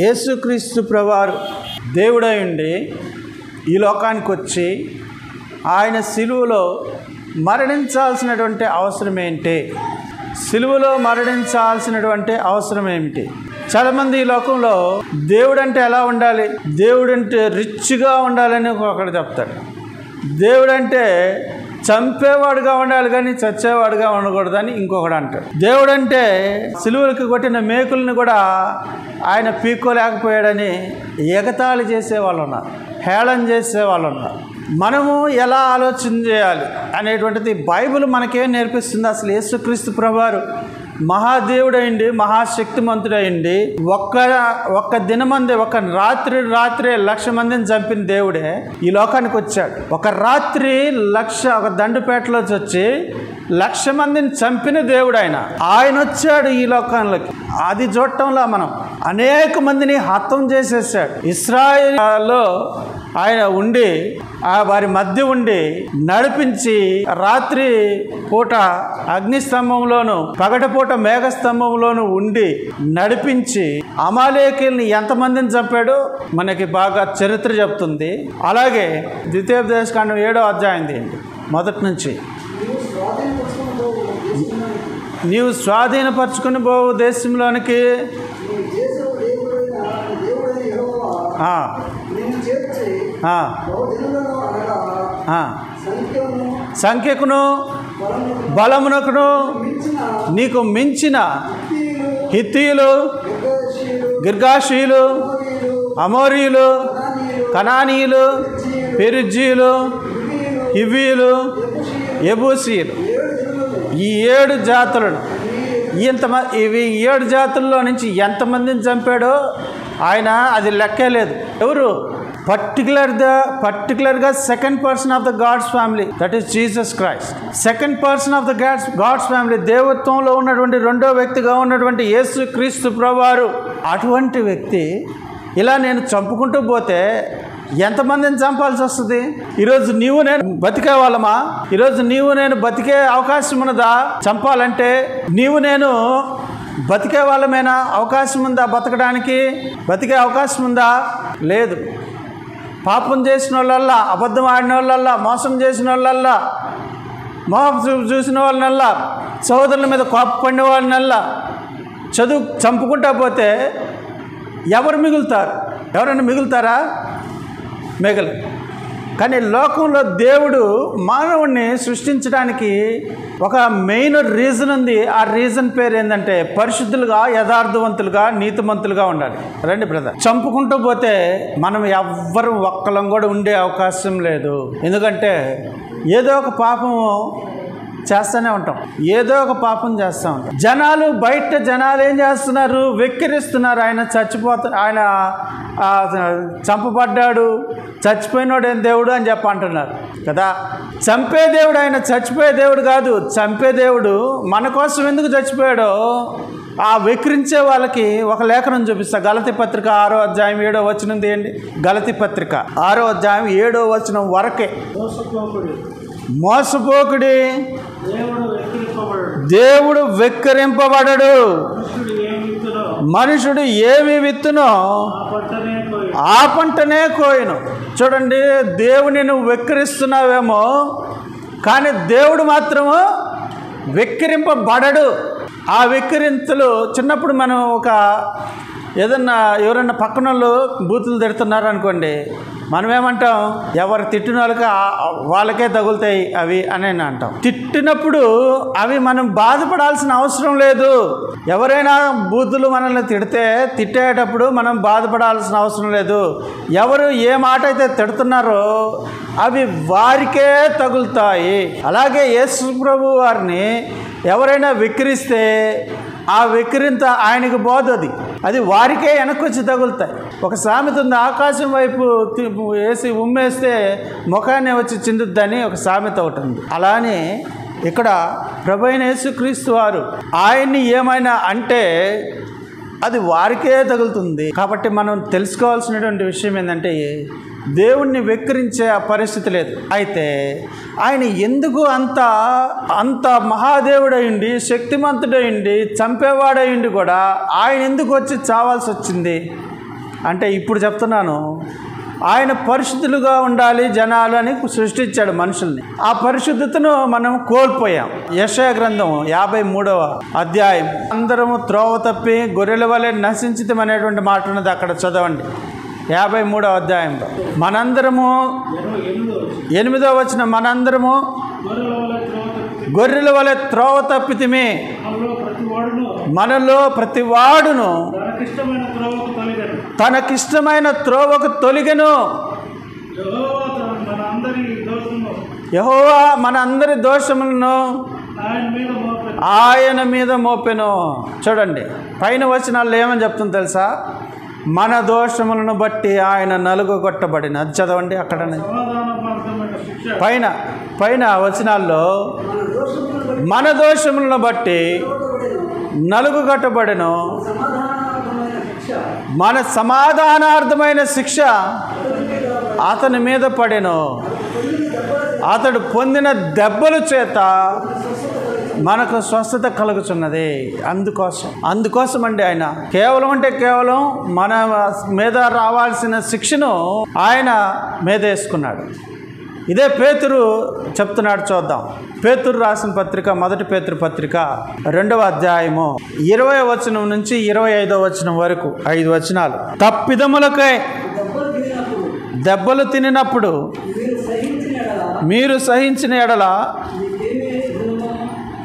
యేసుక్రీస్తు ప్రభువారు దేవుడై ఉండి ఈ లోకానికి వచ్చి ఆయన సిలువలో మరణించాల్సినటువంటి అవసరం ఏంటి? సిలువలో మరణించాల్సినటువంటి అవసరం ఏమిటి? చాలామంది ఈ లోకంలో దేవుడంటే ఎలా ఉండాలి, దేవుడంటే రిచ్గా ఉండాలని ఒకడు చెప్తాడు. దేవుడంటే చంపేవాడుగా ఉండాలి కానీ చచ్చేవాడుగా ఉండకూడదని ఇంకొకడు అంటాడు. దేవుడంటే సిలువలకు కొట్టిన మేకులను కూడా ఆయన పీక్కోలేకపోయాడని ఎగతాళి చేసేవాళ్ళు ఉన్నారు, హేళన చేసేవాళ్ళు ఉన్నారు. మనము ఎలా ఆలోచన చేయాలి అనేటువంటిది బైబిల్ మనకేం నేర్పిస్తుంది? అసలు యేసుక్రీస్తు ప్రభువారు మహాదేవుడైంది, మహాశక్తిమంతుడైంది, ఒక్క దినమందే ఒక రాత్రే 1,00,000 మందిని చంపిన దేవుడే ఈ లోకానికి వచ్చాడు. ఒక రాత్రి ఒక దండుపేటలోకి వచ్చి 1,00,000 మందిని చంపిన దేవుడు ఆయన వచ్చాడు ఈ లోకంలోకి. అది చూడటంలో మనం అనేక మందిని హతం చేసేసాడు. ఇశ్రాయేలులో ఆయన ఉండి వారి మధ్య ఉండి నడిపించి రాత్రి పూట అగ్నిస్తంభంలోను పగటిపూట మేఘస్తంభంలోను ఉండి నడిపించి అమాలేకీయుల్ని ఎంతమందిని చంపాడో మనకి బాగా చరిత్ర చెప్తుంది. అలాగే ద్వితీయోపదేశకాండం 7వ అధ్యాయం ఏంటి మొదటి నుంచి, నీవు స్వాధీనపరచుకుని పోవు దేశంలోనికి సంఖ్యకును బలమునకును నీకు మించిన హిత్తీయులు, గిర్గాషీయులు, అమోరీయులు, కనానీయులు, పెరిజ్జీయులు, హివ్వీయులు, యెబూసీయులు, ఈ 7 జాతులను ఇవి 7 జాతుల్లో నుంచి ఎంతమందిని చంపాడో ఆయన అది లెక్కే లేదు. ఎవరు? పర్టికులర్గా second person of the God's family, that is Jesus Christ. Second person of the God's family, దేవత్వంలో ఉన్నటువంటి రెండో వ్యక్తిగా ఉన్నటువంటి యేసుక్రీస్తు ప్రభువారు. అటువంటి వ్యక్తి ఇలా నేను చంపుకుంటూ పోతే ఎంతమందిని చంపాల్సి వస్తుంది? ఈరోజు నీవు నేను బతికే వాళ్ళమా? ఈరోజు నీవు నేను బతికే అవకాశం ఉన్నదా? చంపాలంటే నీవు నేను బతికే వాళ్ళమేనా? అవకాశం ఉందా బతకడానికి? బతికే అవకాశం ఉందా? లేదు. పాపం చేసిన వాళ్ళల్లా, అబద్ధం ఆడిన వాళ్ళల్లా, మోసం చేసిన వాళ్ళల్లా, మోసం చూసిన వాళ్ళనల్లా, సోదరుల మీద కోపపడిన వాళ్ళనల్లా చంపుకుంటా పోతే ఎవరు మిగులుతారు? ఎవరైనా మిగులుతారా? మిగలరు. కానీ లోకంలో దేవుడు మానవుడిని సృష్టించడానికి ఒక మెయిన్ రీజన్ ఉంది. ఆ రీజన్ పేరు ఏంటంటే పరిశుద్ధులుగా, యథార్థవంతులుగా, నీతిమంతులుగా ఉండాలి. రండి బ్రదర్, చంపుకుంటూ పోతే మనం ఎవ్వరు ఒక్కలం కూడా ఉండే అవకాశం లేదు. ఎందుకంటే ఏదో ఒక పాపము చేస్తూనే ఉంటాం, ఏదో ఒక పాపం చేస్తూ ఉంటాం. బయట జనాలు ఏం చేస్తున్నారు? వెక్కిరిస్తున్నారు. ఆయన ఆయన చంపబడ్డాడు, చచ్చిపోయినోడు ఏం దేవుడు అని అంటున్నారు కదా. చంపే దేవుడు ఆయన, చచ్చిపోయే దేవుడు కాదు. చంపే దేవుడు మన కోసం ఎందుకు చచ్చిపోయాడో ఆ వెక్కిరించే వాళ్ళకి ఒక లేఖనం చూపిస్తా. గలతీ పత్రిక 6వ అధ్యాయం 7వ వచనం తీయండి. గలతీ పత్రిక 6వ అధ్యాయం 7వ వచనం వరకే. మోసపోకుడి, దేవుడు వెక్కిరింపబడడు. మనుషుడు ఏమి విత్తునో ఆ పంటనే కోయను. చూడండి, దేవుని నువ్వు వెక్కిరిస్తున్నావేమో, కానీ దేవుడు మాత్రము వెక్కిరింపబడడు. ఆ వెక్కిరింతలు చిన్నప్పుడు మనం ఎవరన్నా పక్కన వాళ్ళు బూతులు తిడుతున్నారు అనుకోండి, మనమేమంటాం? ఎవరు తిట్టిన వాళ్ళకే తగులుతాయి అవి అని అంటాం. తిట్టినప్పుడు అవి మనం బాధపడాల్సిన అవసరం లేదు. ఎవరైనా బూతులు మనల్ని తిట్టేటప్పుడు మనం బాధపడాల్సిన అవసరం లేదు. ఎవరు ఏ మాట అయితే తిడుతున్నారో అవి వారికే తగులుతాయి. అలాగే యేసు ప్రభు వారిని ఎవరైనా వెక్కిరిస్తే ఆ వెక్కిరింత ఆయనకు పోతుంది, అది వారికే వెనక్కొచ్చి తగులుతాయి. ఒక సామెత ఉంది, ఆకాశం వైపు వేసి ఉమ్మేస్తే ముఖాన్ని వచ్చి చిందుద్దని ఒక సామెత ఒకటి ఉంది. అలానే ఇక్కడ ప్రభువైన యేసుక్రీస్తు వారు ఆయన్ని ఏమైనా అంటే అది వారికే తగులుతుంది. కాబట్టి మనం తెలుసుకోవాల్సినటువంటి విషయం ఏంటంటే దేవుణ్ణి వెక్కిరించే ఆ పరిస్థితి లేదు. అయితే ఆయన ఎందుకు అంత మహాదేవుడయిండి, శక్తిమంతుడయిండి, చంపేవాడయిండి కూడా ఆయన ఎందుకు వచ్చి చావాల్సి వచ్చింది అంటే ఇప్పుడు చెప్తున్నాను, ఆయన పరిశుద్ధులుగా ఉండాలి జనాలు అని సృష్టించాడు మనుషుల్ని. ఆ పరిశుద్ధతను మనం కోల్పోయాం. యెషయా గ్రంథం 53వ అధ్యాయం, అందరము త్రోవ తప్పి గొర్రెల వలె నశించితం అనేటువంటి మాట ఉన్నది. అక్కడ చదవండి 53వ అధ్యాయంలో. మనందరము 8వ వచనం, మనందరము గొర్రెల వలె త్రోవ తప్పితిమి, మనలో ప్రతి వాడును తనకిష్టమైన త్రోవకు తొలిగెను. యెహోవా మన అందరి దోషములను ఆయన మీద మోపెను. చూడండి పైన వచనాల్లో ఏమని చెప్తుంది తెలుసా? మన దోషములను బట్టి ఆయన నలుగొట్టబడిన. అది చదవండి అక్కడ పైన వచనాల్లో మన దోషములను బట్టి నలుగొట్టబడిన, మన సమాధానార్థమైన శిక్ష అతని మీద పడెను, అతడు పొందిన దెబ్బల చేత మనకు స్వస్థత కలుగుతున్నది. అందుకోసం అండి ఆయన కేవలం మన మీద రావాల్సిన శిక్షను ఆయన మీద వేసుకున్నాడు. ఇదే పేతురు చెప్తున్నాడు. చూద్దాం. పేతురు రాసిన పత్రిక, మొదటి పేతురు పత్రిక 2వ అధ్యాయము 20వ వచనం నుంచి 25వ వచనం వరకు 5 వచనాలు. తప్పిదములకై దెబ్బలు తినినప్పుడు మీరు సహించిన ఎడల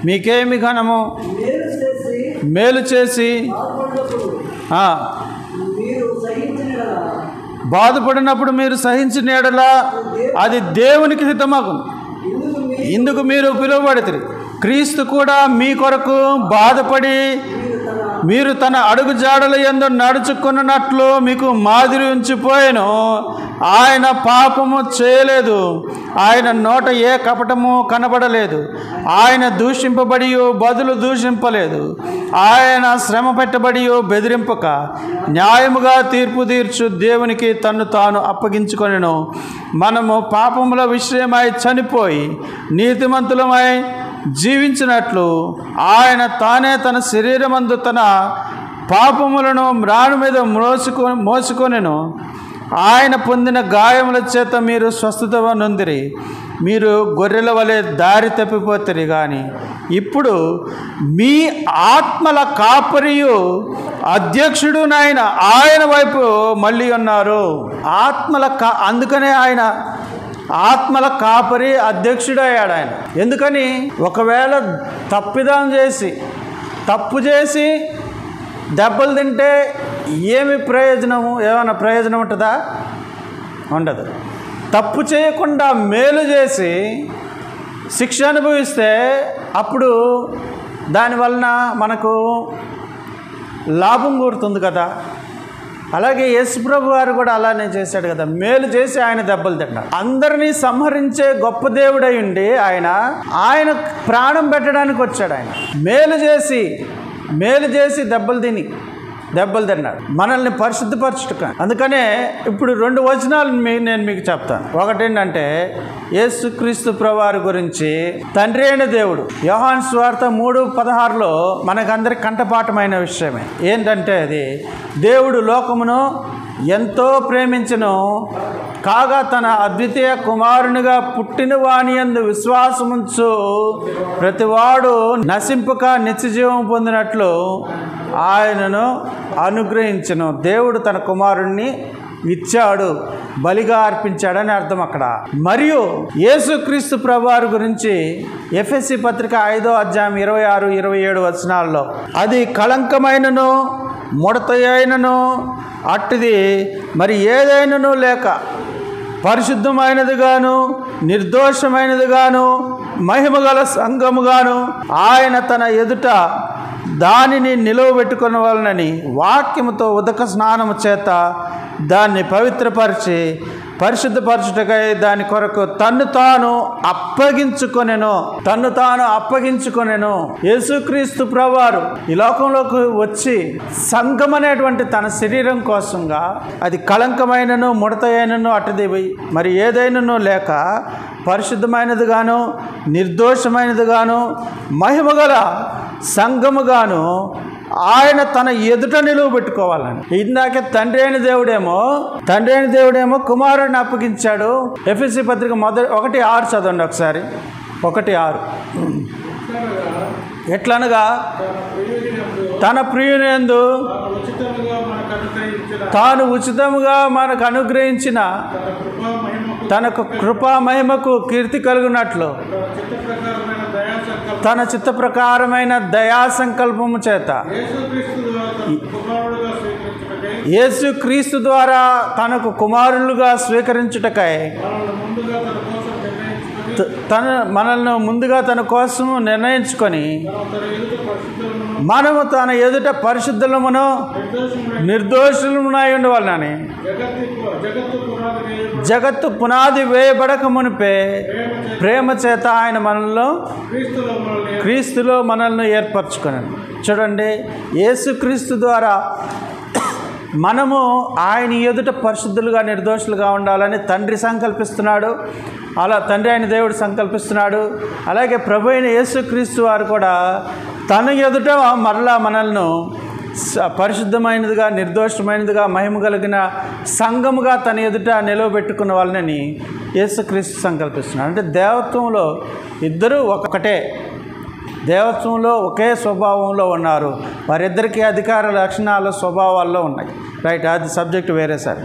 మీకేమి ఘనము? మేలు చేసి బాధపడినప్పుడు మీరు సహించిన ఎడల అది దేవునికి హితమగును. ఇందుకు మీరు పిలువబడితిరి. క్రీస్తు కూడా మీ కొరకు బాధపడి మీరు తన అడుగు జాడల యందు నడుచుకున్నట్లు మీకు మాదిరి ఉంచిపోయాను. ఆయన పాపము చేయలేదు, ఆయన నోట ఏ కపటము కనబడలేదు, ఆయన దూషింపబడి బదులు దూషింపలేదు, ఆయన శ్రమ పెట్టబడి బెదిరింపక న్యాయముగా తీర్పు తీర్చు దేవునికి తన్ను తాను అప్పగించుకొనెను. మనము పాపముల విషయమై చనిపోయి నీతిమంతులమై జీవించినట్లు ఆయన తానే తన శరీరమందు తన పాపములను మ్రాను మీద మోసుకొనెను. ఆయన పొందిన గాయముల చేత మీరు స్వస్థత నొందిరి. మీరు గొర్రెల వలె దారి తప్పిపోతారు, కానీ ఇప్పుడు మీ ఆత్మల కాపరియు అధ్యక్షుడు ఆయన వైపు మళ్ళీ ఉన్నారు. అందుకనే ఆయన ఆత్మల కాపరి అధ్యక్షుడు అయ్యాడు ఆయన. ఎందుకని? ఒకవేళ తప్పు చేసి దెబ్బలు తింటే ఏమైనా ప్రయోజనం ఉంటుందా? ఉండదు. తప్పు చేయకుండా మేలు చేసి శిక్ష అనుభవిస్తే అప్పుడు దానివలన మనకు లాభం కూరుతుంది కదా. అలాగే యేసుప్రభు వారు కూడా అలానే చేశాడు కదా. మేలు చేసి ఆయన దెబ్బలు తిన్నాడు. అందరినీ సంహరించే గొప్ప దేవుడై ఉండి ఆయన ప్రాణం పెట్టడానికి వచ్చాడు. ఆయన మేలు చేసి దెబ్బలు తిన్నాడు మనల్ని పరిశుద్ధపరచుట. అందుకనే ఇప్పుడు 2 వచనాలు నేను మీకు చెప్తాను. ఒకటేంటంటే యేసుక్రీస్తు ప్రభువారి గురించి తండ్రి అయిన దేవుడు యోహాను సువార్త 3:16లో మనకందరికి కంఠపాఠమైన విషయమే. ఏంటంటే అది దేవుడు లోకమును ఎంతో ప్రేమించెను, కాగా తన అద్వితీయ కుమారునిగా పుట్టిన వాని యందు విశ్వాసముంచు ప్రతివాడు నశింపక నిత్యజీవం పొందినట్లు ఆయనను అనుగ్రహించెను. దేవుడు తన కుమారుణ్ణి ఇచ్చాడు, బలిగా అర్పించాడని అర్థం అక్కడ. మరియు యేసుక్రీస్తు ప్రభువారి గురించి ఎఫెసీ పత్రిక 5వ అధ్యాయం 26-27 వచనాల్లో అది కళంకమైనను ముడతయైనను అట్టిది మరి ఏదైనను లేక పరిశుద్ధమైనదిగాను నిర్దోషమైనదిగాను మహిమగల సంఘముగాను ఆయన తన ఎదుట దానిని నిలువబెట్టుకొనవలనని వాక్యముతో ఉదక స్నానము చేత దాన్ని పవిత్రపరిచి పరిశుద్ధపరచుటకై దాని కొరకు తన్ను తాను అప్పగించుకొనెను. యేసుక్రీస్తు ప్రభువారు ఈ లోకంలోకి వచ్చి సంఘం అనేటువంటి తన శరీరం కోసంగా అది కళంకమైనను ముడతైనను అటుది మరి ఏదైనను లేక పరిశుద్ధమైనదిగాను నిర్దోషమైనదిగాను మహిమగల సంఘముగాను ఆయన తన ఎదుట నిలువ పెట్టుకోవాలని. ఇందాకే తండ్రి అయిన దేవుడేమో కుమారుడిని అప్పగించాడు. ఎఫెసీ పత్రిక 1:6 చదవండి ఒకసారి. 1:6. ఎట్లనగా తన ప్రియునియందు తాను ఉచితముగా మనకు అనుగ్రహించిన తనకు కృపా మహిమకు కీర్తి కలుగునట్లు తన చిత్త ప్రకారమైన దయా సంకల్పము చేత యేసుక్రీస్తు ద్వారా తనకు కుమారులుగా స్వీకరించుటకై మనల్ని ముందుగా తన కోసము నిర్ణయించుకొని మనము తన ఎదుట పరిశుద్ధులమును నిర్దోషులమునై ఉండవాలని జగత్తు పునాది వేయబడక మునిపే ప్రేమ చేత ఆయన క్రీస్తులో మనల్ని ఏర్పరచుకున్నాను. చూడండి, యేసుక్రీస్తు ద్వారా మనము ఆయన ఎదుట పరిశుద్ధులుగా నిర్దోషులుగా ఉండాలని తండ్రి సంకల్పిస్తున్నాడు. అలా తండ్రి అయిన దేవుడు సంకల్పిస్తున్నాడు. అలాగే ప్రభు అయిన యేసుక్రీస్తు వారు కూడా తన ఎదుట మరలా మనల్ని పరిశుద్ధమైనదిగా, నిర్దోషమైనదిగా, మహిమ కలిగిన సంఘముగా తన ఎదుట నిలవబెట్టుకున్న వాళ్ళని యేసుక్రీస్తు సంకల్పిస్తున్నాడు. అంటే దేవత్వంలో ఇద్దరు ఒకటే, దేవత్వంలో ఒకే స్వభావంలో ఉన్నారు. వారిద్దరికీ అధికార లక్షణాలు స్వభావాల్లో ఉన్నాయి. రైట్, అది సబ్జెక్ట్ వేరే సార్,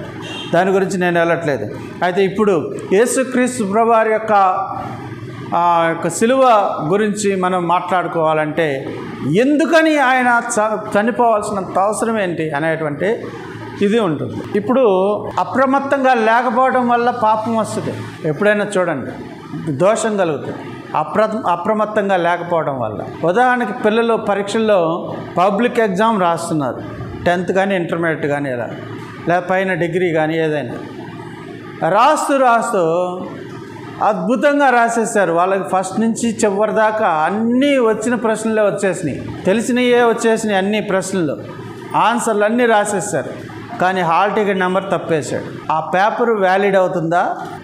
దాని గురించి నేను వెళ్ళట్లేదు. అయితే ఇప్పుడు యేసుక్రీస్తు ప్రభువారి యొక్క సిలువ గురించి మనం మాట్లాడుకోవాలంటే ఎందుకని ఆయన చనిపోవాల్సినంత అవసరం ఏంటి అనేటువంటి ఇది ఉంటుంది. ఇప్పుడు అప్రమత్తంగా లేకపోవడం వల్ల పాపం వస్తుంది. ఎప్పుడైనా చూడండి, దోషం కలుగుతుంది అప్రమత్తంగా లేకపోవడం వల్ల. ఉదాహరణకి పిల్లలు పరీక్షల్లో పబ్లిక్ ఎగ్జామ్ రాస్తున్నారు, 10th కానీ ఇంటర్మీడియట్ కానీ ఇలా, లేదా పైన డిగ్రీ కానీ ఏదైనా రాస్తూ అద్భుతంగా రాసేసారు. వాళ్ళకి ఫస్ట్ నుంచి చివరి దాకా అన్నీ వచ్చిన ప్రశ్నలే వచ్చేసినాయి, తెలిసినవే వచ్చేసినాయి, అన్ని ప్రశ్నలు ఆన్సర్లు అన్నీ రాసేసారు. కానీ హాల్ టికెట్ నెంబర్ తప్పేశాడు. ఆ పేపరు వ్యాలిడ్ అవుతుందా?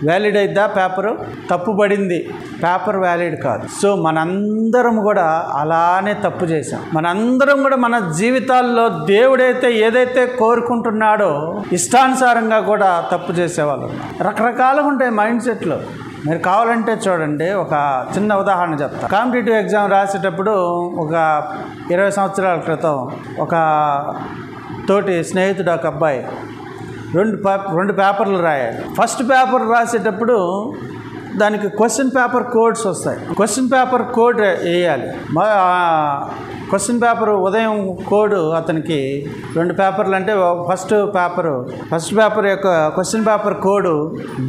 వ్యాలిడ్ అయిద్దా? పేపరు తప్పుపడింది, పేపర్ వ్యాలిడ్ కాదు. సో మనందరం కూడా అలానే తప్పు చేశాం. మనందరం కూడా మన జీవితాల్లో దేవుడైతే ఏదైతే కోరుకుంటున్నాడో ఇష్టానుసారంగా కూడా తప్పు చేసేవాళ్ళు. రకరకాలుగా ఉంటాయి మైండ్ సెట్లు. మీరు కావాలంటే చూడండి, ఒక చిన్న ఉదాహరణ చెప్తా. కాంపిటేటివ్ ఎగ్జామ్ రాసేటప్పుడు ఒక 20 సంవత్సరాల క్రితం ఒక తోటి స్నేహితుడు, ఒక అబ్బాయి రెండు పేపర్లు రాయాలి. ఫస్ట్ పేపర్ రాసేటప్పుడు దానికి క్వశ్చన్ పేపర్ కోడ్స్ వస్తాయి. క్వశ్చన్ పేపర్ కోడ్ వేయాలి. క్వశ్చన్ పేపర్ ఉదయం కోడ్ అతనికి 2 పేపర్లు అంటే ఫస్ట్ పేపర్ యొక్క question paper code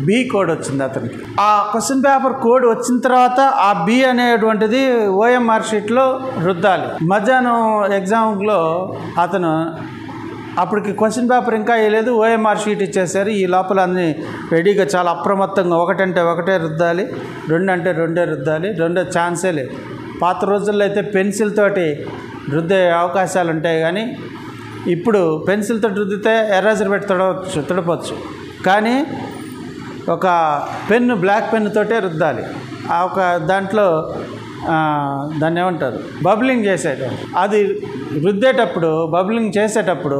B code వచ్చింది అతనికి. ఆ క్వశ్చన్ పేపర్ కోడ్ వచ్చిన తర్వాత ఆ బి అనేటువంటిది ఓఎంఆర్ షీట్లో రుద్దాలి. మధ్యాహ్నం ఎగ్జామ్లో అతను అప్పటికి క్వశ్చన్ పేపర్ ఇంకా వేయలేదు, ఓఎంఆర్ షీట్ ఇచ్చేసారు. ఈ లోపల అన్ని రెడీగా చాలా అప్రమత్తంగా 1 అంటే 1 రుద్దాలి, 2 అంటే 2 రుద్దాలి, 2 ఛాన్సే లేదు. పాత రోజుల్లో అయితే పెన్సిల్ తోటి రుద్దే అవకాశాలు ఉంటాయి, కానీ ఇప్పుడు పెన్సిల్ తోటి రుద్దితే ఎరేజర్ పెట్టి తుడపచ్చు. కానీ ఒక పెన్ను, బ్లాక్ పెన్ను తోటే రుద్దాలి. ఆ ఒక దాంట్లో దాన్ని ఏమంటారు, బబ్లింగ్ చేసేటప్పుడు, అది రుద్దేటప్పుడు బబ్లింగ్ చేసేటప్పుడు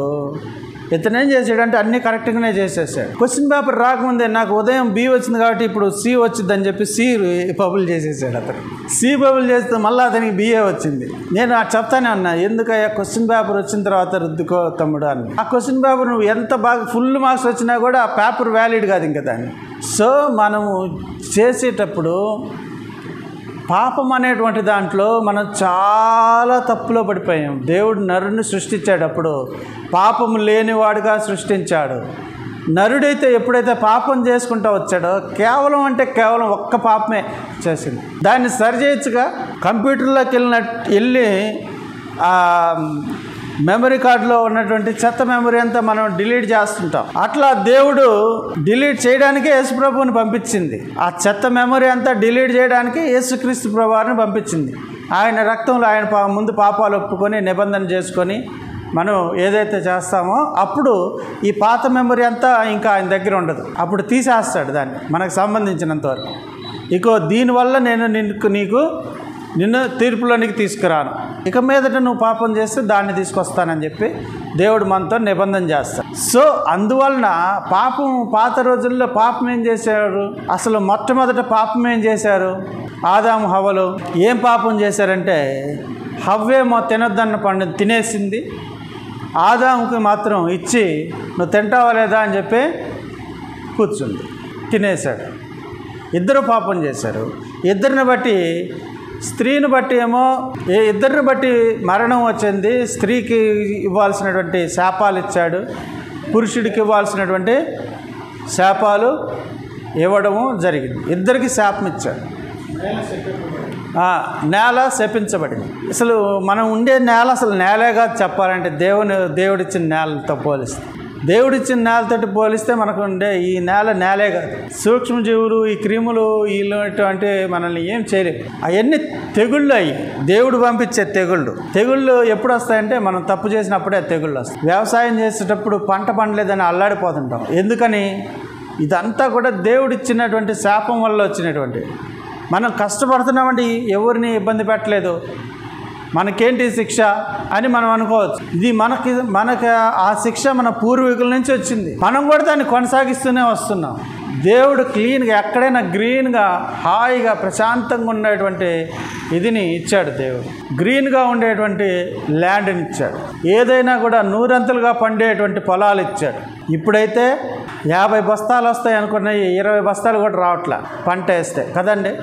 ఇతను ఏం చేసాడంటే అన్నీ కరెక్ట్గానే చేసేసాడు. క్వశ్చన్ పేపర్ రాకముందే నాకు ఉదయం బి వచ్చింది కాబట్టి ఇప్పుడు సి వచ్చిందని చెప్పి సి బబుల్ చేసేసాడు. అతను సి బబుల్ చేస్తే మళ్ళీ అతనికి బిఏ వచ్చింది. నేను చెప్తానే ఉన్నా, ఎందుకయ్యా క్వశ్చన్ పేపర్ వచ్చిన తర్వాత రుద్దుకో తమ్ముడు అని. ఆ క్వశ్చన్ పేపర్ నువ్వు ఎంత బాగా ఫుల్ మార్క్స్ వచ్చినా కూడా ఆ పేపర్ వ్యాలిడ్ కాదు ఇంకా దాన్ని. సో మనము చేసేటప్పుడు పాపం అనేటువంటి దాంట్లో మనం చాలా తప్పులో పడిపోయాం. దేవుడు నరుని సృష్టించేటప్పుడు పాపము లేనివాడుగా సృష్టించాడు. నరుడైతే ఎప్పుడైతే పాపం చేసుకుంటూ వచ్చాడో కేవలం ఒక్క పాపమే చేసింది. దాన్ని సరిచేయచ్చుగా. కంప్యూటర్లోకి వెళ్ళి మెమరీ కార్డులో ఉన్నటువంటి చెత్త మెమరీ అంతా మనం డిలీట్ చేస్తుంటాం. అట్లా దేవుడు డిలీట్ చేయడానికే యేసుప్రభువుని పంపించింది. ఆ చెత్త మెమరీ అంతా డిలీట్ చేయడానికి యేసుక్రీస్తు ప్రభువుని పంపించింది. ఆయన రక్తంలో ఆయన ముందు పాపాలు ఒప్పుకొని నిబంధన చేసుకొని మనం ఏదైతే చేస్తామో అప్పుడు ఈ పాత మెమరీ అంతా ఇంకా ఆయన దగ్గర ఉండదు. అప్పుడు తీసేస్తాడు దాన్ని మనకు సంబంధించినంతవరకు. ఇకో దీనివల్ల నేను నీకు నిన్ను తీర్పులోనికి తీసుకురాను, ఇక మీదట నువ్వు పాపం చేస్తే దాన్ని తీసుకొస్తానని చెప్పి దేవుడు మనతో నిబంధన చేస్తాడు. సో అందువలన పాపం, పాత రోజుల్లో పాపం ఏం చేశారు? అసలు మొట్టమొదట పాపం ఏం చేశారు? ఆదాము హవ్వలు ఏం పాపం చేశారంటే, హవ్వేమో తినొద్దన్న పండు తినేసింది, ఆదాముకి మాత్రం ఇచ్చి నువ్వు తింటావా లేదా అని చెప్పి కూర్చుంది, తినేశాడు. ఇద్దరు పాపం చేశారు. ఇద్దరిని బట్టి, స్త్రీని బట్టి ఏమో ఇద్దరిని బట్టి మరణం వచ్చింది. స్త్రీకి ఇవ్వాల్సినటువంటి శాపాలు ఇచ్చాడు, పురుషుడికి ఇవ్వాల్సినటువంటి శాపాలు ఇవ్వడము జరిగింది. ఇద్దరికి శాపం ఇచ్చాడు. నేల శపించబడింది. అసలు మనం ఉండే నేల అసలు నేలేగా చెప్పాలంటే దేవుడిచ్చిన నేలతో పోలిస్తే, దేవుడిచ్చిన నేలతోటి పోలిస్తే మనకు ఉండే ఈ నేలే కాదు. సూక్ష్మజీవులు, ఈ క్రిములు, ఇలాంటి మనల్ని ఏం చేయలేవు. అవన్నీ తెగుళ్ళు. అయ్యి దేవుడు పంపించే తెగుళ్ళు ఎప్పుడు వస్తాయంటే మనం తప్పు చేసినప్పుడే తెగుళ్ళు వస్తాయి. వ్యవసాయం చేసేటప్పుడు పంట పండలేదని అల్లాడిపోతుంటాం. ఎందుకని? ఇదంతా కూడా దేవుడిచ్చినటువంటి శాపం వల్ల వచ్చినటువంటి. మనం కష్టపడుతున్నామంటే ఎవరిని ఇబ్బంది పెట్టలేదు, మనకేంటి శిక్ష అని మనం అనుకోవచ్చు. ఇది మనకి ఆ శిక్ష మన పూర్వీకుల నుంచి వచ్చింది. మనం కూడా దాన్ని కొనసాగిస్తూనే వస్తున్నాం. దేవుడు క్లీన్గా, ఎక్కడైనా గ్రీన్గా, హాయిగా, ప్రశాంతంగా ఉండేటువంటి ఇదిని ఇచ్చాడు. దేవుడు గ్రీన్గా ఉండేటువంటి ల్యాండ్ని ఇచ్చాడు. ఏదైనా కూడా నూరంతులుగా పండేటువంటి పొలాలు ఇచ్చాడు. ఇప్పుడైతే 50 బస్తాలు వస్తాయి అనుకున్నాయి, 20 బస్తాలు కూడా రావట్లే పంట వేస్తే కదండి.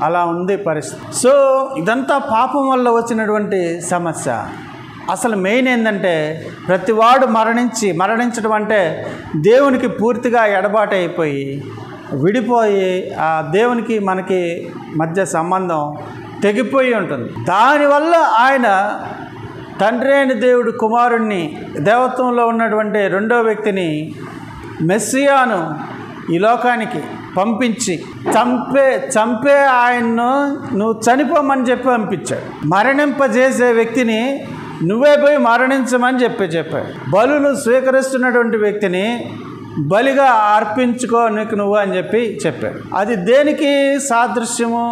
అలా ఉంది పరిస్థితి. సో ఇదంతా పాపం వల్ల వచ్చినటువంటి సమస్య. అసలు మెయిన్ ఏంటంటే, ప్రతివాడు మరణించడం అంటే దేవునికి పూర్తిగా ఎడబాటు అయిపోయి, విడిపోయి, ఆ దేవునికి మనకి మధ్య సంబంధం తెగిపోయి ఉంటుంది. దానివల్ల ఆయన తండ్రి అయిన దేవుడు కుమారుణ్ణి, దేవత్వంలో ఉన్నటువంటి రెండో వ్యక్తిని, మెస్సియాను ఈ లోకానికి పంపించి చంపే ఆయన్ను నువ్వు చనిపోమని చెప్పి పంపించాడు. మరణింపజేసే వ్యక్తిని నువ్వే పోయి మరణించమని చెప్పాడు. బలులు స్వీకరిస్తున్నటువంటి వ్యక్తిని బలిగా అర్పించుకో నీకు నువ్వు అని చెప్పాడు. అది దేనికి సాదృశ్యము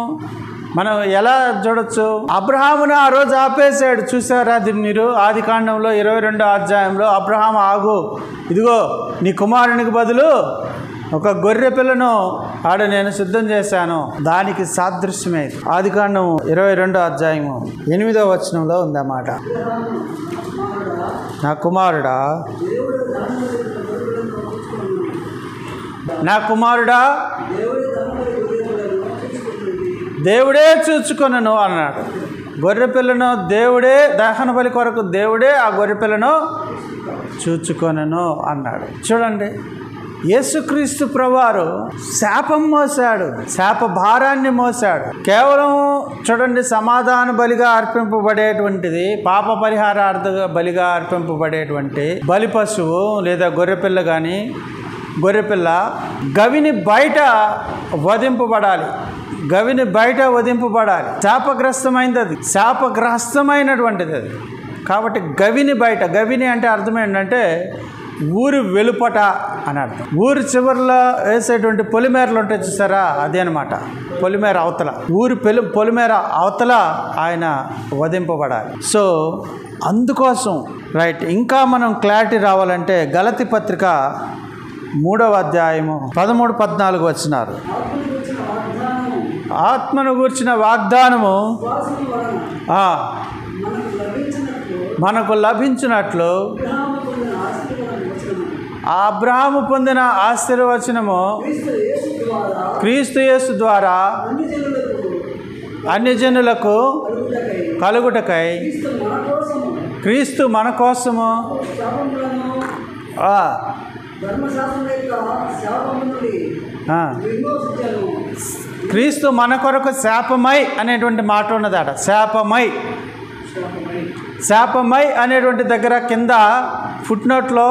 మనం ఎలా చూడొచ్చు? అబ్రహామును ఆ రోజు ఆపేశాడు. చూసారా అది మీరు? ఆదికాండంలో 22వ అధ్యాయంలో, అబ్రహాము ఆగు, ఇదిగో నీ కుమారునికి బదులు ఒక గొర్రె పిల్లను నేను సిద్ధం చేశాను. దానికి సాదృశ్యమే ఆదికాండం 22వ అధ్యాయము 8వ వచనంలో ఉందన్నమాట. నా కుమారుడా దేవుడే చూచుకొనను అన్నాడు. గొర్రె పిల్లను దేవుడే, దహన బలి కొరకు దేవుడే ఆ గొర్రె పిల్లను చూచుకొనను అన్నాడు. చూడండి, యేసుక్రీస్తు ప్రభువారు శాపం మోసాడు, శాప భారాన్ని మోసాడు. కేవలం చూడండి, సమాధాన బలిగా అర్పింపబడేటువంటిది, పాప పరిహారార్థ బలిగా అర్పింపబడేటువంటి బలి పశువు లేదా గొర్రెపిల్ల కానీ గొర్రెపిల్ల గవిని బయట వధింపబడాలి. శాపగ్రస్తమైనది అది, శాపగ్రస్తమైనటువంటిది అది. కాబట్టి గవిని బయట, గవిని అంటే అర్థం ఏంటంటే ఊరి వెలుపట అని అర్థం. ఊరి చివరిలో వేసేటువంటి పొలిమేరలు ఉంటాయి చూసారా, అదే అనమాట. పొలిమేర అవతల, పొలిమేర అవతల ఆయన వధింపబడాలి. సో అందుకోసం రైట్. ఇంకా మనం క్లారిటీ రావాలంటే గలతీ పత్రిక 3వ అధ్యాయము 13-14 వచనాలు. ఆత్మను గూర్చిన వాగ్దానము మనకు లభించినట్లు అబ్రహాము పొందిన ఆశీర్వచనము క్రీస్తు యేసు ద్వారా అన్ని జనులకు కలుగుటకై క్రీస్తు మన కోసము క్రీస్తు మన కొరకు శాపమై అనేటువంటి మాట ఉన్నదట. శాపమై అనేటువంటి దగ్గర కింద ఫుట్ నోట్లో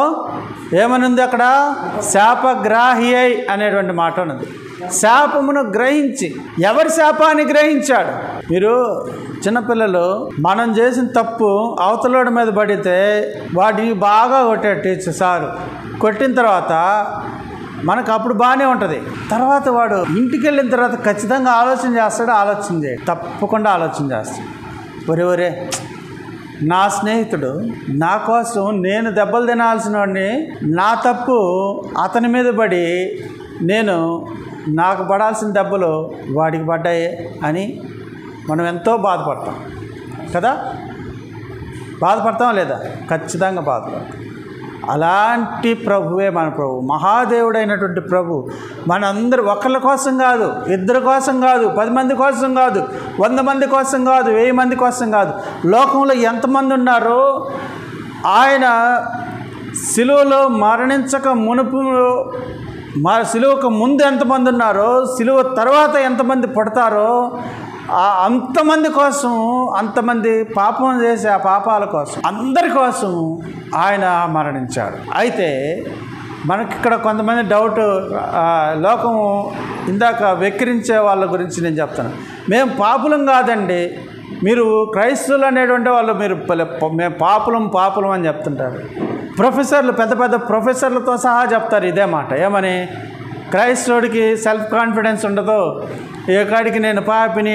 ఏమనుంది? అక్కడ శాపగ్రాహి అనేటువంటి మాట ఉన్నది. శాపమును గ్రహించి, ఎవరి శాపాన్ని గ్రహించాడు? మీరు చిన్నపిల్లలు మనం చేసిన తప్పు అవతలోడి మీద పడితే వాటిని బాగా కొట్టాడు టీచర్ సారు. కొట్టిన తర్వాత మనకు అప్పుడు బాగానే ఉంటుంది. తర్వాత వాడు ఇంటికి వెళ్ళిన తర్వాత ఖచ్చితంగా ఆలోచన చేస్తాడు, ఆలోచన చేయడు, తప్పకుండా ఆలోచన చేస్తాడు. ఒరే నా స్నేహితుడు నా కోసం నేను దెబ్బలు తినాల్సిన వాడిని, నా తప్పు అతని మీద పడి నాకు పడాల్సిన దెబ్బలు వాడికి పడ్డాయి అని మనం ఎంతో బాధపడతాం కదా. బాధపడతాం లేదా? ఖచ్చితంగా బాధపడతాం. అలాంటి ప్రభువే మన ప్రభు, మహాదేవుడైనటువంటి ప్రభు. మనందరూ ఒకళ్ళ కోసం కాదు, ఇద్దరి కోసం కాదు, 10 మంది కోసం కాదు, 100 మంది కోసం కాదు, 1000 మంది కోసం కాదు. లోకంలో ఎంతమంది ఉన్నారో ఆయన సిలువలో మరణించక మునుపు, సిలువకు ముందు ఎంతమంది ఉన్నారో, సిలువ తర్వాత ఎంతమంది పడతారో అంతమంది కోసం, అంతమంది పాపం చేసే ఆ పాపాల కోసం, అందరి కోసం ఆయన మరణించాడు. అయితే మనకిక్కడ కొంతమంది డౌట్, లోకం ఇందాక వెక్కిరించే వాళ్ళ గురించి నేను చెప్తాను. మేము పాపులం కాదండి, మీరు క్రైస్తవులు అనేటువంటి వాళ్ళు మేము పాపులం అని చెప్తుంటారు. ప్రొఫెసర్లు, పెద్ద పెద్ద ప్రొఫెసర్లతో సహా చెప్తారు ఇదే మాట. ఏమని? క్రైస్తవుడికి సెల్ఫ్ కాన్ఫిడెన్స్ ఉండదు, ఏకాడికి నేను పాపిని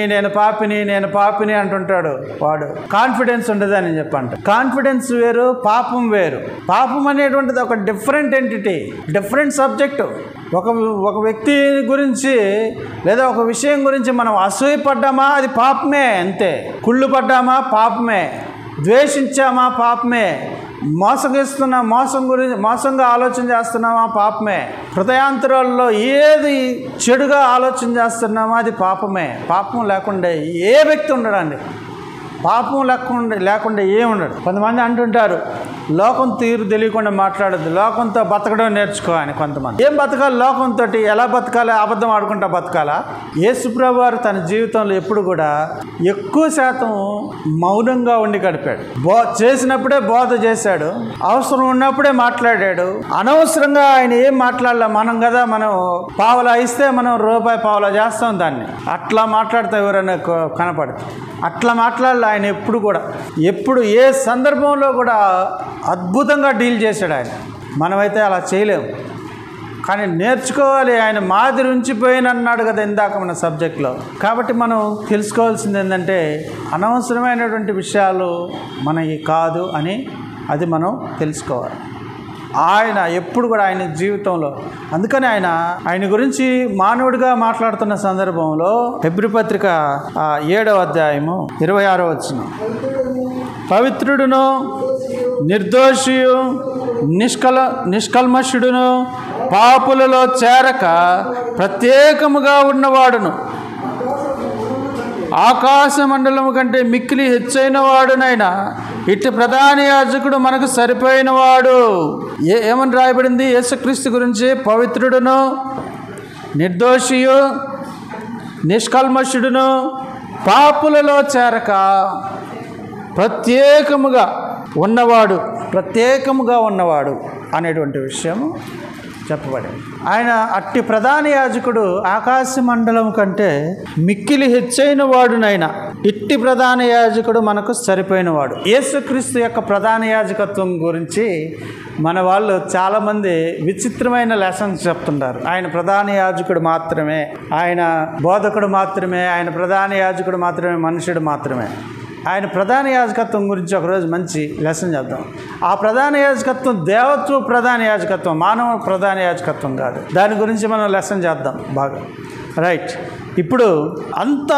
అంటుంటాడు వాడు. కాన్ఫిడెన్స్ ఉండదు అని చెప్పంట. కాన్ఫిడెన్స్ వేరు, పాపం వేరు. పాపం అనేటువంటిది ఒక డిఫరెంట్ ఎంటిటీ, డిఫరెంట్ సబ్జెక్టు. ఒక వ్యక్తి గురించి లేదా ఒక విషయం గురించి మనం అసూయపడ్డామా అది పాపమే, అంతే. కుళ్ళు పడ్డామా పాపమే, ద్వేషించామా పాపమే, మోసంగా ఆలోచన చేస్తున్నామా పాపమే, హృదయాంతరాల్లో ఏది చెడుగా ఆలోచన చేస్తున్నామా అది పాపమే. పాపం లేకుండా ఏ వ్యక్తి ఉండడండి, పాపం లేకుండా ఏముండడు. కొంతమంది అంటుంటారు లోకం తీరు తెలియకుండా మాట్లాడద్దు, లోకంతో బతకడం నేర్చుకో అని. కొంతమంది ఏం బతకాలి లోకంతో, ఎలా బతకాలి, అబద్ధం ఆడుకుంటా బతకాలా? యేసుప్రభు వారు తన జీవితంలో ఎప్పుడు కూడా ఎక్కువ శాతం మౌనంగా ఉండి గడిపాడు. చేసినప్పుడే బోధ చేశాడు, అవసరం ఉన్నప్పుడే మాట్లాడాడు. అనవసరంగా ఆయన ఏం మాట్లాడలే. మనం కదా, మనం పావలా ఇస్తే మనం రూపాయి పావలా చేస్తాం దాన్ని. అట్లా మాట్లాడితే ఎవరైనా కనపడుతుంది. అట్లా మాట్లాడాలి ఆయన ఎప్పుడు ఏ సందర్భంలో కూడా అద్భుతంగా డీల్ చేశాడు ఆయన. మనమైతే అలా చేయలేము, కానీ నేర్చుకోవాలి. ఆయన మాదిరి ఉంచిపోయినన్నాడు కదా ఇందాక మన సబ్జెక్ట్లో. కాబట్టి మనం తెలుసుకోవాల్సింది ఏంటంటే అనవసరమైనటువంటి విషయాలు మనకి కాదు అని, అది మనం తెలుసుకోవాలి. ఆయన ఎప్పుడు కూడా ఆయన జీవితంలో, అందుకని ఆయన గురించి మానవుడిగా మాట్లాడుతున్న సందర్భంలో హెబ్రీ పత్రిక 7వ అధ్యాయము 26వ వచనం, పవిత్రుడును నిర్దోషియు నిష్కల్మషుడును పాపులలో చేరక ప్రత్యేకముగా ఉన్నవాడును, ఆకాశ మండలము కంటే మిక్కిలి హెచ్చైన వాడునైనా ఇట్టి ప్రధాన యాజకుడు మనకు సరిపోయిన వాడు. ఏమని రాయబడింది యేసుక్రీస్తు గురించి? పవిత్రుడును నిర్దోషియు నిష్కల్మషుడును పాపులలో చేరక ప్రత్యేకముగా ఉన్నవాడు అనేటువంటి విషయం చెప్పబడింది. ఆయన అట్టి ప్రధాన యాజకుడు ఆకాశ మండలం కంటే మిక్కిలి హెచ్చైన వాడునైనా ఇట్టి ప్రధాన యాజకుడు మనకు సరిపోయిన వాడు. యేసుక్రీస్తు యొక్క ప్రధాన యాజకత్వం గురించి మన వాళ్ళు చాలామంది విచిత్రమైన లెసన్స్ చెప్తుంటారు. ఆయన ప్రధాన యాజకుడు మాత్రమే, ఆయన బోధకుడు మాత్రమే, ఆయన ప్రధాన యాజకుడు మాత్రమే, మనుషుడు మాత్రమే. ఆయన ప్రధాన యాజకత్వం గురించి ఒకరోజు మంచి లెసన్ చేద్దాం. ఆ ప్రధాన యాజకత్వం దేవత్వ ప్రధాన యాజకత్వం, మానవ ప్రధాన యాజకత్వం కాదు. దాని గురించి మనం లెసన్ చేద్దాం బాగా. రైట్. ఇప్పుడు అంత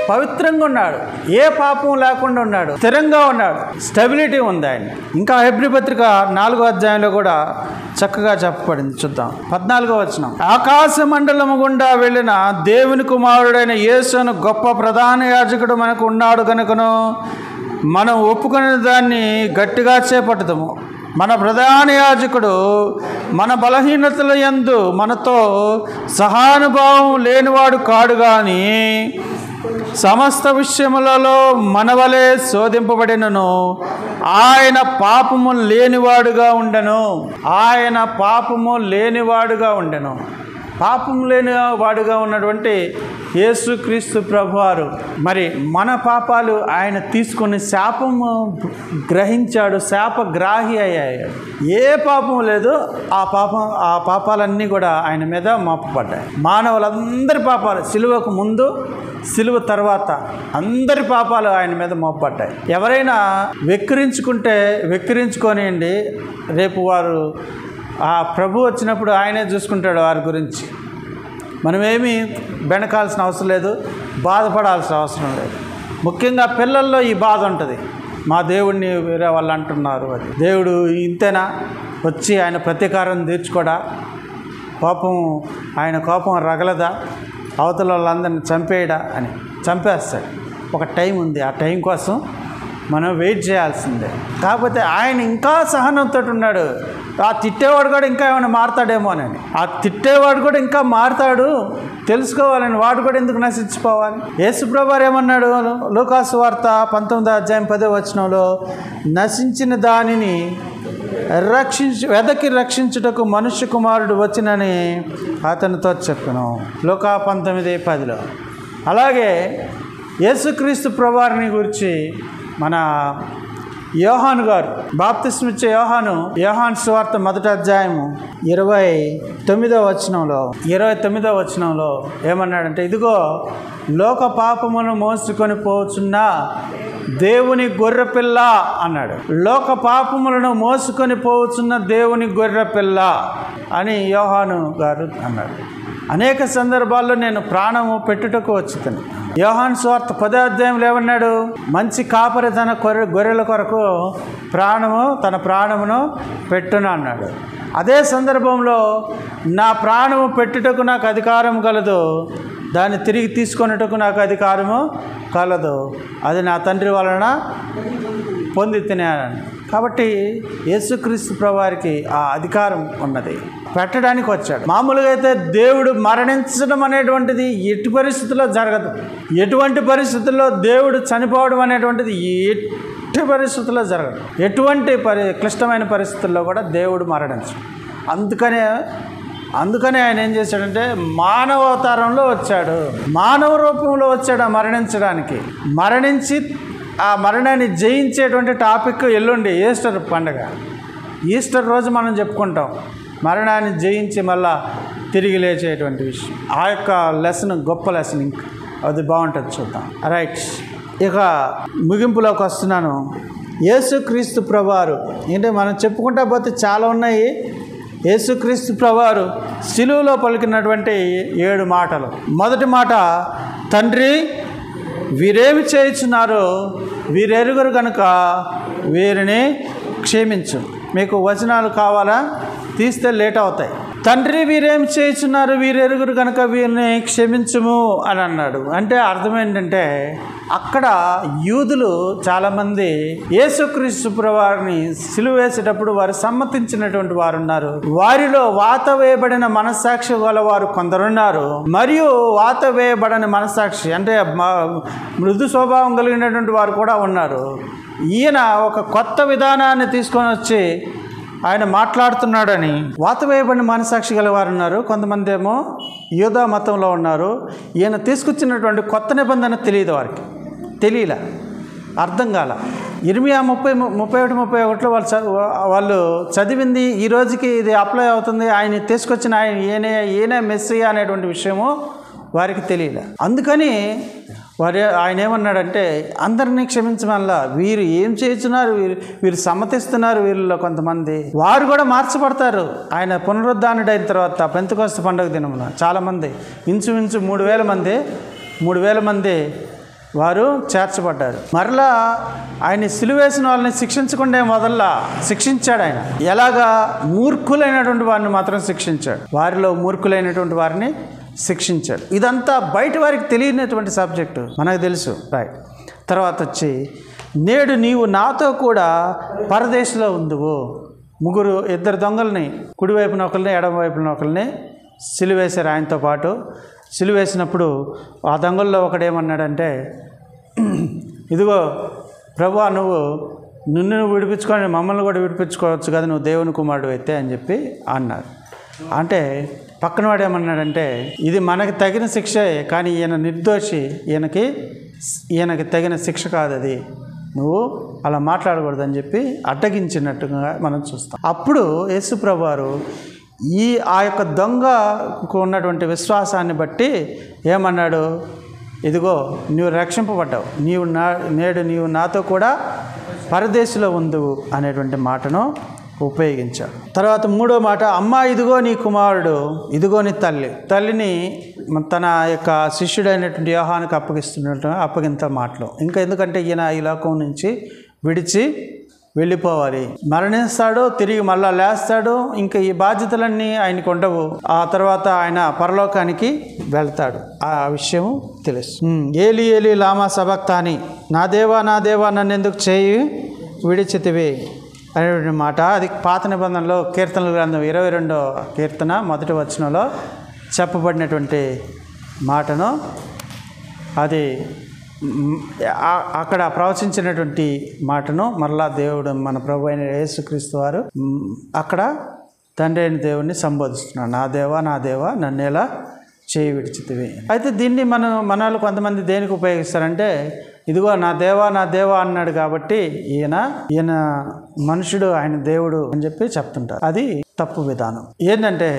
పవిత్రంగా ఉన్నాడు, ఏ పాపం లేకుండా ఉన్నాడు, స్థిరంగా ఉన్నాడు, స్టెబిలిటీ ఉంది ఆయన. ఇంకా హెబ్రీ పత్రిక 4వ అధ్యాయంలో కూడా చక్కగా చెప్పబడింది. చూద్దాం 14వ వచనం, ఆకాశ మండలము గుండా వెళ్ళిన దేవుని కుమారుడైన యేసును గొప్ప ప్రధాన యాజకుడు మనకు ఉన్నాడు కనుకను మనం ఒప్పుకునే దాన్ని గట్టిగా చేపట్టుదాము. మన ప్రధాన యాజకుడు మన బలహీనతల యందు మనతో సహానుభావం లేనివాడు కాడు గాని సమస్త విషయములలో మనవలే శోధింపబడినను ఆయన పాపము లేనివాడుగా ఉండెను. పాపం లేని వాడుగా ఉన్నటువంటి యేసుక్రీస్తు ప్రభువారు మరి మన పాపాలు ఆయన తీసుకొని శాపము గ్రహించాడు, శాపగ్రాహి అయ్యాడు. ఏ పాపం లేదు, ఆ పాపాలన్నీ కూడా ఆయన మీద మోపబడ్డాయి. మానవులందరి పాపాలు, సిలువకు ముందు సిలువ తర్వాత అందరి పాపాలు ఆయన మీద మోపబడ్డాయి. ఎవరైనా వెక్కిరించుకోనియండి, రేపు వారు ఆ ప్రభు వచ్చినప్పుడు ఆయనే చూసుకుంటాడు వారి గురించి. మనమేమీ బెనకాల్సిన అవసరం లేదు, బాధపడాల్సిన అవసరం లేదు. ముఖ్యంగా పిల్లల్లో ఈ బాధ ఉంటుంది. మా దేవుడిని వేరే వాళ్ళు అంటున్నారు, అది దేవుడు ఇంతేనా, వచ్చి ఆయన ప్రతీకారం తీర్చుకోడా, ఆయన కోపం రగలదా, అవతల వాళ్ళందరినీ చంపేయడా అని. చంపేస్తాడు. ఒక టైం ఉంది, ఆ టైం కోసం మనం వెయిట్ చేయాల్సిందే. కాకపోతే ఆయన ఇంకా సహనంతో ఉన్నాడు. ఆ తిట్టేవాడు కూడా ఇంకా ఏమైనా మారుతాడేమోనని, ఆ తిట్టేవాడు కూడా ఇంకా మారుతాడు తెలుసుకోవాలని, వాడు కూడా ఎందుకు నశించిపోవాలి. యేసుప్రభువారు ఏమన్నాడు? లూకాసు వార్త 19వ అధ్యాయం 10వ వచనంలో, నశించిన దానిని వెదకి రక్షించుటకు మనుష్య కుమారుడు వచ్చినని అతనితో చెప్పాను. లూకా 19:10. అలాగే యేసుక్రీస్తు ప్రభువారిని గురించి మన యోహాను గారు, బాప్తిస్మ ఇచ్చే యోహాను సువార్త 1వ అధ్యాయము 29వ వచనంలో ఏమన్నాడంటే, ఇదిగో లోక పాపమును మోసుకొని పోచున్న దేవుని గొర్రెపిల్ల అన్నాడు. లోక పాపములను మోసుకొని పోవచ్చున్న దేవుని గొర్రెపిల్ల అని యోహాను గారు అన్నాడు. అనేక సందర్భాల్లో నేను ప్రాణము పెట్టుటకు వచ్చుతాను. యోహాను సువార్త 10వ అధ్యాయంలో ఏమన్నాడు? మంచి కాపరి తన గొర్రెల కొరకు తన ప్రాణమును పెట్టును అన్నాడు. అదే సందర్భంలో నా ప్రాణము పెట్టుటకు నాకు అధికారం కలదు, దాన్ని తిరిగి తీసుకొనుటకు నాకు అధికారము కలదు, అది నా తండ్రి వలన పొంది తినాలని. కాబట్టి యేసుక్రీస్తు ప్రభువారికి ఆ అధికారం ఉన్నది, పెట్టడానికి వచ్చాడు. మామూలుగా అయితే దేవుడు మరణించడం అనేటువంటిది ఎట్టి పరిస్థితుల్లో జరగదు. ఎటువంటి పరిస్థితుల్లో దేవుడు చనిపోవడం అనేటువంటిది ఎట్టి పరిస్థితుల్లో జరగదు. ఎటువంటి క్లిష్టమైన పరిస్థితుల్లో కూడా దేవుడు మరణించడు. అందుకనే ఆయన ఏం చేశాడంటే మానవ అవతారంలో వచ్చాడు, మానవ రూపంలో వచ్చాడు మరణించడానికి. మరణించి ఆ మరణాన్ని జయించేటువంటి టాపిక్ ఎల్లుండి ఈస్టర్ పండుగ. ఈస్టర్ రోజు మనం చెప్పుకుంటాం మరణాన్ని జయించి మళ్ళా తిరిగి లేచేటువంటి విషయం. ఆ యొక్క లెసన్ గొప్ప లెసన్, ఇంకా అది బాగుంటుంది, చూద్దాం. రైట్, ఇక ముగింపులోకి వస్తున్నాను. యేసుక్రీస్తు ప్రభువారు అంటే మనం చెప్పుకుంటా పోతే చాలా ఉన్నాయి. యేసుక్రీస్తు ప్రభువారు సిలువలో పలికినటువంటి 7 మాటలు. మొదటి మాట, తండ్రి వీరేమి చేయుచున్నారో వీరెరుగురు కనుక వీరిని క్షమించు. మీకు వచనాలు కావాలా? తీస్తే లేట్ అవుతాయి. తండ్రి వీరేమి చేయుచున్నారు వీరెరుగురు కనుక వీరిని క్షమించుము అని అన్నాడు. అంటే అర్థం ఏంటంటే అక్కడ యూదులు చాలామంది యేసుక్రీస్తు ప్రభువారిని సిలువ వేసేటప్పుడు వారు సమ్మతించినటువంటి వారు ఉన్నారు. వారిలో వాత వేయబడిన మనస్సాక్షి గల వారు కొందరున్నారు, మరియు వాత వేయబడని మనస్సాక్షి అంటే మృదు స్వభావం కలిగినటువంటి వారు కూడా ఉన్నారు. ఈయన ఒక కొత్త విధానాన్ని తీసుకొని వచ్చి ఆయన మాట్లాడుతున్నాడని వాత వేయబడిన మనసాక్షి గల వారు ఉన్నారు, కొంతమంది ఏమో యూదా మతంలో ఉన్నారు. ఈయన తీసుకొచ్చినటువంటి కొత్త నిబంధన తెలియదు, వారికి తెలియలే, అర్థం కాల. ఇర్మియా 31 వాళ్ళు చదివింది ఈ రోజుకి ఇది అప్లై అవుతుంది. ఆయన తీసుకొచ్చిన ఈయనే మెస్సియా అనేటువంటి విషయము వారికి తెలియలే. అందుకని ఆయన ఏమన్నాడంటే అందరినీ క్షమించమల్లా, వీరు ఏం చేస్తున్నారు, వీరు సమ్మతిస్తున్నారు, వీరిలో కొంతమంది వారు కూడా మార్చబడతారు. ఆయన పునరుద్ధానుడైన తర్వాత పెంతెకొస్తు పండుగ దినమున చాలామంది ఇంచుమించు 3,000 మంది వారు చేర్చబడ్డారు. మరలా ఆయన సిలువేసిన వాళ్ళని శిక్షించకుండా మొదల్లా శిక్షించాడు. ఆయన ఎలాగా మూర్ఖులైనటువంటి వారిని మాత్రం శిక్షించాడు, వారిలో మూర్ఖులైనటువంటి వారిని శిక్షించాడు. ఇదంతా బయట వారికి తెలియనటువంటి సబ్జెక్టు, మనకు తెలుసు. రైట్. తర్వాత వచ్చి నేడు నీవు నాతో కూడా పరదేశంలో ఉందువు. 2 దొంగల్ని కుడివైపున ఒకరిని ఎడమవైపున ఒకరిని సిలువేశారు ఆయనతో పాటు. సిలువేసినప్పుడు ఆ దొంగల్లో ఒకడేమన్నాడంటే, ఇదిగో ప్రభువా, నిన్ను విడిపించుకొని మమ్మల్ని కూడా విడిపించుకోవచ్చు కదా, నువ్వు దేవుని కుమారుడు అయితే అని చెప్పి అన్నారు. అంటే పక్కన వాడు ఏమన్నాడంటే, ఇది మనకి తగిన శిక్షే, కానీ ఈయన నిర్దోషి, ఈయనకి తగిన శిక్ష కాదు అది, నువ్వు అలా మాట్లాడకూడదని చెప్పి అడ్డగించినట్టుగా మనం చూస్తాం. అప్పుడు యేసుప్రభు వారు ఆ యొక్క దొంగకు ఉన్నటువంటి విశ్వాసాన్ని బట్టి ఏమన్నాడు, ఇదిగో నువ్వు రక్షింపబడ్డావు, నేడు నీవు నాతో కూడా పరదేశంలో ఉందువు అనేటువంటి మాటను ఉపయోగించాడు. తర్వాత మూడో మాట, అమ్మా ఇదిగో నీ కుమారుడు, ఇదిగో నీ తల్లిని తన యొక్క శిష్యుడైనటువంటి యోహానుకు అప్పగిస్తున్నట్టు అప్పగింత మాటలు. ఇంకా ఎందుకంటే ఈయన ఈ లోకం నుంచి విడిచి వెళ్ళిపోవాలి, మరణిస్తాడు, తిరిగి మళ్ళా లేస్తాడు, ఇంకా ఈ బాధ్యతలన్నీ ఆయనకు ఉండవు, ఆ తర్వాత ఆయన పరలోకానికి వెళ్తాడు. ఆ విషయం తెలుసు. ఏలి ఏలి లామా సబక్తాని, నా దేవా నన్ను ఎందుకు చేయి విడిచితివి అనేటువంటి మాట. అది పాత నిబంధనలో కీర్తనల గ్రంథం 22వ కీర్తన 1వ వచనంలో చెప్పబడినటువంటి మాటను, అది అక్కడ ప్రవచించినటువంటి మాటను మరలా దేవుడు మన ప్రభు అయిన యేసుక్రీస్తు వారు అక్కడ తండ్రి అయిన దేవుడిని సంబోధిస్తున్నాడు. నా దేవా నన్ను ఎలా చేయి విడిచితివి. అయితే దీన్ని మనలో కొంతమంది దేనికి ఉపయోగిస్తారంటే, ఇదిగో నా దేవా అన్నాడు కాబట్టి ఈయన మనుషుడు, ఆయన దేవుడు అని చెప్పి చెప్తుంటారు. అది తప్పు విధానం. ఏంటంటే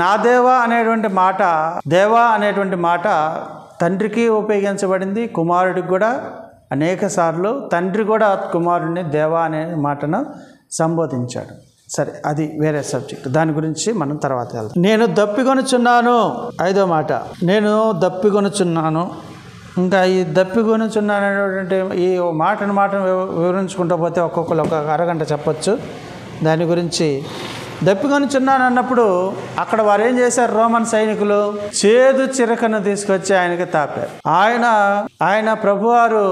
నా దేవా అనేటువంటి మాట తండ్రికి ఉపయోగించబడింది, కుమారుడికి కూడా అనేక సార్లు తండ్రి కూడా కుమారుడిని దేవా అనే మాటను సంబోధించాడు. సరే, అది వేరే సబ్జెక్ట్, దాని గురించి మనం తర్వాత వెళ్దాం. నేను దప్పికొనుచున్నాను, 5వ మాట, నేను దప్పికొనుచున్నాను. ఇంకా ఈ దప్పికొనుచున్నాను అనేటువంటి ఈ మాటను వివరించుకుంటూ పోతే ఒక్కొక్కరు ఒక అరగంట చెప్పచ్చు. దాని గురించి దప్పికొనుచున్నాను అన్నప్పుడు అక్కడ వారు ఏం చేశారు, రోమన్ సైనికులు చేదు చిరకను తీసుకొచ్చి ఆయనకి తాపారు. ఆయన ప్రభువారు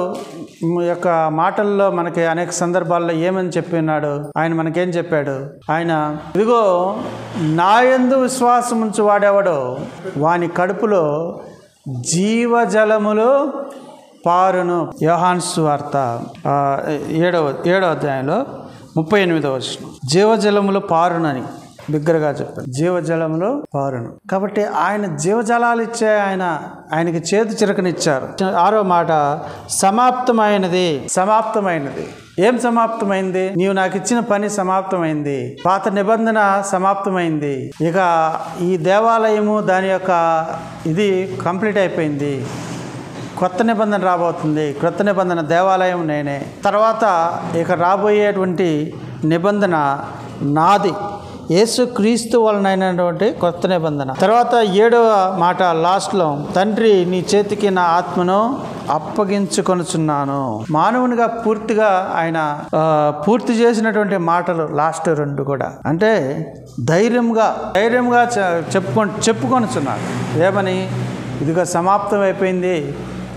యొక్క మాటల్లో మనకి అనేక సందర్భాల్లో ఏమని చెప్పినాడు, ఆయన మనకేం చెప్పాడు, ఆయన ఇదిగో నా యందు విశ్వాసం ఉంచు వాడెవడో వాని కడుపులో జీవజలములు పారును. యోహాను సువార్త 7వ అధ్యాయంలో 38వ వచనం, జీవజలములు పారునని బిగ్గరగా చెప్పారు. జీవజలములు పారును. కాబట్టి ఆయన జీవజలాలు ఇచ్చే ఆయనకి చేదు చిరకనిచ్చారు. 6వ మాట, సమాప్తమైనది. ఏం సమాప్తమైంది? నీవు నాకు ఇచ్చిన పని సమాప్తమైంది, పాత నిబంధన సమాప్తమైంది, ఇక ఈ దేవాలయము దాని యొక్క ఇది కంప్లీట్ అయిపోయింది, కొత్త నిబంధన రాబోతుంది, కొత్త నిబంధన దేవాలయం నేనే, తర్వాత ఇక రాబోయేటువంటి నిబంధన నాది, యేసుక్రీస్తు వలనైనటువంటి కొత్త నిబంధన. తర్వాత 7వ మాట లాస్ట్లో, తండ్రి నీ చేతికి నా ఆత్మను అప్పగించుకొనుచున్నాను. మానవునిగా పూర్తిగా ఆయన పూర్తి చేసినటువంటి మాటలు లాస్ట్ 2 కూడా. అంటే ధైర్యంగా చెప్పుకొనుచున్నాడు. ఏమని? ఇదిగో సమాప్తం అయిపోయింది,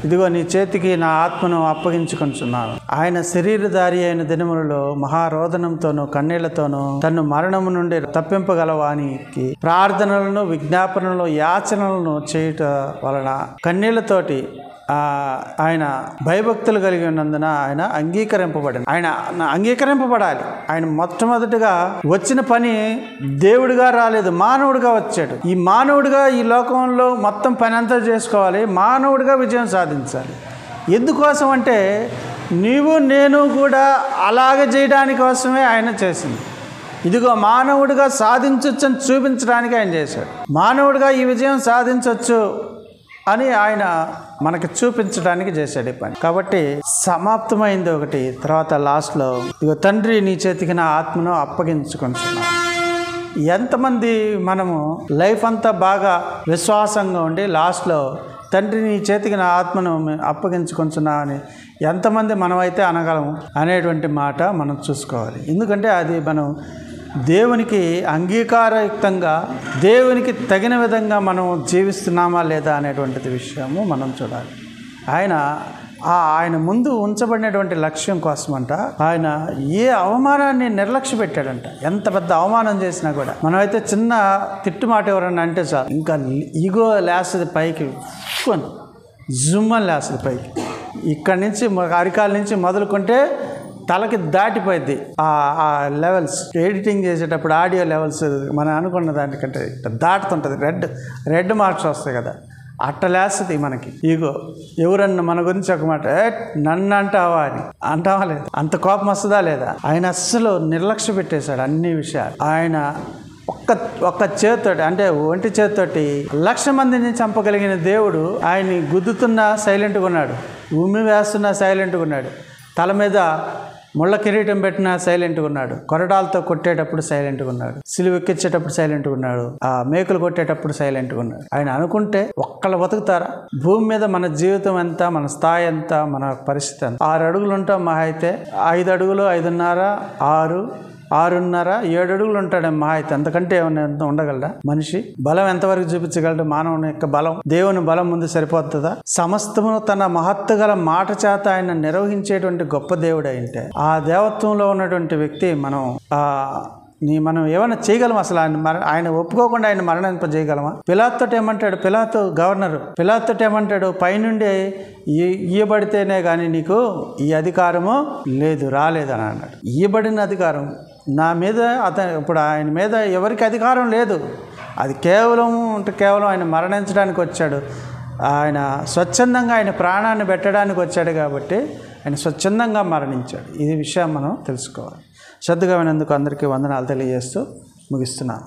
ఇదిగో నీ చేతికి నా ఆత్మను అప్పగించుకొనుచున్నాను. ఆయన శరీరధారి అయిన దినములలో మహారోదనంతోనూ కన్నీళ్లతోనూ తను మరణము నుండి తప్పింపగలవానికి ప్రార్థనలను విజ్ఞాపనలను యాచనలను చేయుట వలన కన్నీళ్లతోటి ఆయన భయభక్తులు కలిగి ఉన్నందున ఆయన అంగీకరింపబడాలి. ఆయన మొట్టమొదటిగా వచ్చిన పని దేవుడిగా రాలేదు, మానవుడిగా వచ్చాడు. ఈ మానవుడిగా ఈ లోకంలో మొత్తం పని అంతా చేసుకోవాలి, మానవుడిగా విజయం సాధించాలి. ఎందుకోసం అంటే నీవు నేను కూడా అలాగే చేయడానికి కోసమే ఆయన చేసింది. ఇదిగో మానవుడిగా సాధించవచ్చు అని చూపించడానికి ఆయన చేశాడు. మానవుడిగా ఈ విజయం సాధించవచ్చు అని ఆయన మనకి చూపించడానికి చేశాడు ఈ పని. కాబట్టి సమాప్తమైంది ఒకటి. తర్వాత లాస్ట్లో ఇగో తండ్రి నీ చేతికి నా ఆత్మను అప్పగించుకొనుచున్నాను. ఎంతమంది మనము లైఫ్ అంతా బాగా విశ్వాసంగా ఉండి లాస్ట్లో తండ్రి నీ చేతికి నా ఆత్మను అప్పగించుకొనుచున్నా అని ఎంతమంది మనమైతే అనగలము అనేటువంటి మాట మనం చూసుకోవాలి. ఎందుకంటే అది మనం దేవునికి అంగీకారయుక్తంగా దేవునికి తగిన విధంగా మనం జీవిస్తున్నామా లేదా అనేటువంటిది విషయము మనం చూడాలి. ఆయన ముందు ఉంచబడినటువంటి లక్ష్యం కోసమంట ఆయన ఏ అవమానాన్ని నిర్లక్ష్య పెట్టాడంట. ఎంత పెద్ద అవమానం చేసినా కూడా మనమైతే చిన్న తిట్టుమాట ఎవరన్నా అంటే చాలు ఇంకా ఈగో లేస్తుంది పైకి, జుమ్మని లేస్తుంది పైకి. ఇక్కడి నుంచి అరికాల నుంచి మొదలుకుంటే తలకి దాటిపోయింది ఆ లెవెల్స్. ఎడిటింగ్ చేసేటప్పుడు ఆడియో లెవెల్స్ మనం అనుకున్న దానికంటే దాటుతుంటుంది. రెడ్ మార్క్స్ వస్తాయి కదా, అట్టలేస్తుంది మనకి ఈగో. ఎవరన్నా మన గురించి ఒక మాట నన్ను అంటావా అని అంటావా లేదా? అంత కోపం వస్తుందా లేదా? ఆయన అస్సలు నిర్లక్ష్య పెట్టేశాడు అన్ని విషయాలు. ఆయన ఒక్క చేతితోటి, అంటే ఒంటి చేతితోటి 1,00,000 మందిని చంపగలిగిన దేవుడు ఆయన్ని గుద్దుతున్నా సైలెంట్గా ఉన్నాడు, ఉమ్మి వేస్తున్నా సైలెంట్గా ఉన్నాడు, తల మీద ముళ్ళ కిరీటం పెట్టినా సైలెంట్గా ఉన్నాడు, కొరడాలతో కొట్టేటప్పుడు సైలెంట్గా ఉన్నాడు, సిలువ ఎక్కించేటప్పుడు సైలెంట్గా ఉన్నాడు, ఆ మేకులు కొట్టేటప్పుడు సైలెంట్గా ఉన్నాడు. ఆయన అనుకుంటే ఒక్కళ్ళు బతుకుతారా? భూమి మీద మన జీవితం ఎంత, మన స్థాయి ఎంత, మన పరిస్థితి ఎంత? 6 అడుగులు ఉంటాం మహా అయితే, 5 అడుగులు, 5.5, 6, 6.5, 7 అడుగులు ఉంటాడే మహా అయితే. అంతకంటే ఏమన్నా ఉండగలరా మనిషి? బలం ఎంతవరకు చూపించగలడు? మానవుని యొక్క బలం దేవుని బలం ముందు సరిపోతుందా? సమస్తమును తన మహత్తు గల మాట చేత ఆయన నిర్వహించేటువంటి గొప్ప దేవుడు అయితే, ఆ దేవత్వంలో ఉన్నటువంటి వ్యక్తి మనం ఏమైనా చేయగలం? అసలు ఆయన ఒప్పుకోకుండా ఆయన మరణింపజేయగలమా? పిలాతుతో ఏమంటాడు? పిలాతు గవర్నర్, పిలాతుతో ఏమంటాడు? పైనుండి ఇయ్యబడితేనే కానీ నీకు ఈ అధికారము లేదు, రాలేదని అన్నాడు. ఇయ్యబడిన అధికారం నా మీద, ఇప్పుడు ఆయన మీద ఎవరికి అధికారం లేదు. అది కేవలం ఆయన మరణించడానికి వచ్చాడు. ఆయన స్వచ్ఛందంగా ఆయన ప్రాణాన్ని పెట్టడానికి వచ్చాడు కాబట్టి ఆయన స్వచ్ఛందంగా మరణించాడు. ఈ విషయం మనం తెలుసుకోవాలి. శ్రద్ధగా వినందుకు అందరికీ వందనాలు తెలియజేస్తూ ముగిస్తున్నాను.